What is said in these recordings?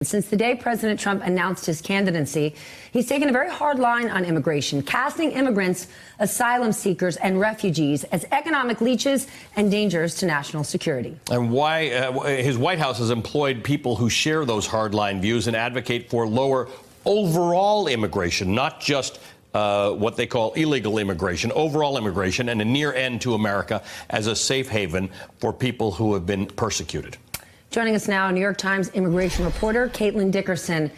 Since the day President Trump announced his candidacy, he's taken a very hard line on immigration, casting immigrants, asylum seekers, and refugees as economic leeches and dangers to national security. And why his White House has employed people who share those hardline views and advocate for lower overall immigration, not just what they call illegal immigration, overall immigration, and a near end to America as a safe haven for people who have been persecuted. Joining us now, New York Times immigration reporter Caitlin Dickerson.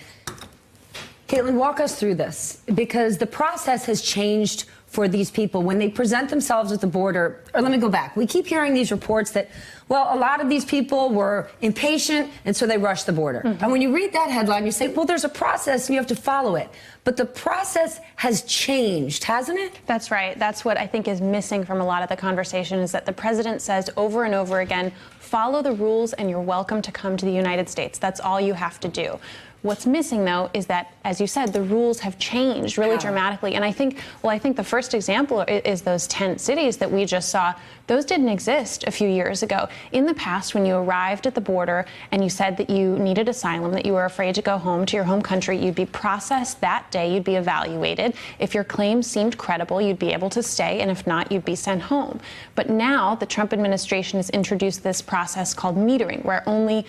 Caitlin, walk us through this, because the process has changed for these people when they present themselves at the border. Or let me go back. We keep hearing these reports that, well, a lot of these people were impatient, and so they rushed the border. And when you read that headline, you say, well, there's a process, and you have to follow it. But the process has changed, hasn't it? That's right. That's what I think is missing from a lot of the conversation, is that the president says over and over again, follow the rules and you're welcome to come to the United States. That's all you have to do. What's missing, though, is that, as you said, the rules have changed really dramatically. And I think the first example is those tent cities that we just saw. Those didn't exist a few years ago. In the past, when you arrived at the border and you said that you needed asylum, that you were afraid to go home to your home country, you'd be processed that day, you'd be evaluated. If your claims seemed credible, you'd be able to stay, and if not, you'd be sent home. But now the Trump administration has introduced this process called metering, where only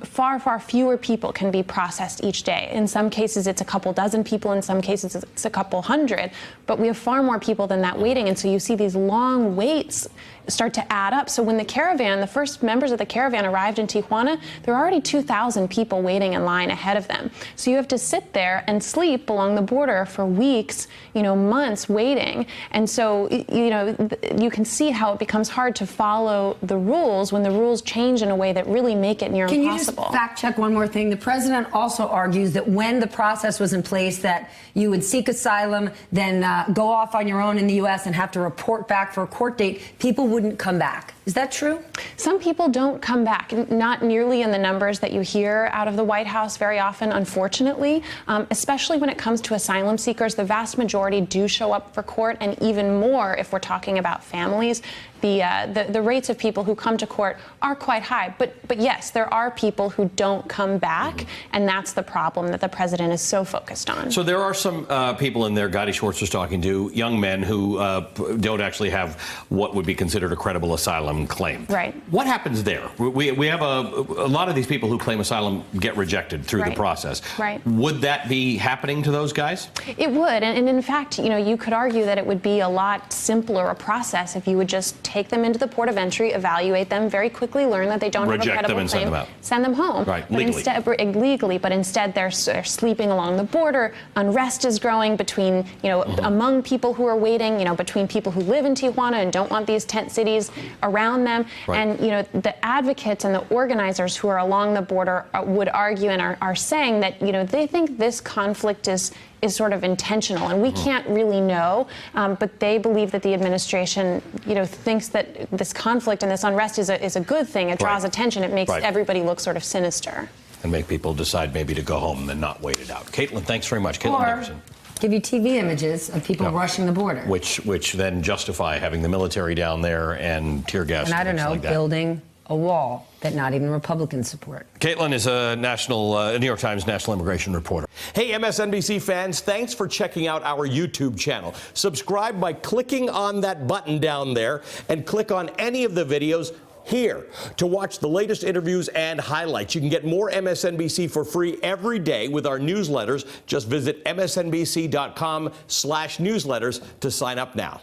far, far fewer people can be processed each day. In some cases, it's a couple dozen people. In some cases, it's a couple hundred. But we have far more people than that waiting. And so you see these long waits start to add up. So when the first members of the caravan arrived in Tijuana, there were already 2,000 people waiting in line ahead of them. So you have to sit there and sleep along the border for weeks, months waiting. And so, you can see how it becomes hard to follow the rules when the rules change in a way that really make it near impossible. Can you just fact check one more thing? The president also argues that when the process was in place that you would seek asylum, then go off on your own in the U.S. and have to report back for a court date, people wouldn't come back. Is that true? Some people don't come back, not nearly in the numbers that you hear out of the White House very often, unfortunately, especially when it comes to asylum seekers. The vast majority do show up for court, and even more if we're talking about families. The rates of people who come to court are quite high. But yes, there are people who don't come back, and that's the problem that the president is so focused on. So there are some people in there, Gadi Schwartz was talking to, young men who don't actually have what would be considered a credible asylum claim. Right. What happens there? We have a lot of these people who claim asylum get rejected through the process. Right. Would that be happening to those guys? It would. And in fact, you could argue that it would be a lot simpler a process if you would just take them into the port of entry, evaluate them, very quickly learn that they don't have a credible claim, send them home. Right. But legally. But instead they're sleeping along the border. Unrest is growing between, among people who are waiting, between people who live in Tijuana and don't want these tent cities around them. Right. And, the advocates and the organizers who are along the border would argue and are saying that, they think this conflict is sort of intentional, and we can't really know, but they believe that the administration, thinks that this conflict and this unrest is a good thing. It draws attention. It makes everybody look sort of sinister. And make people decide maybe to go home and not wait it out. Caitlin, thanks very much. Caitlin Dickerson. Give you TV images of people rushing the border. Which then justify having the military down there and tear gas. And I don't know, building a wall that not even Republicans support. Caitlin is a New York Times national immigration reporter. Hey, MSNBC fans, thanks for checking out our YouTube channel. Subscribe by clicking on that button down there and click on any of the videos here to watch the latest interviews and highlights. You can get more MSNBC for free every day with our newsletters. Just visit msnbc.com/newsletters to sign up now.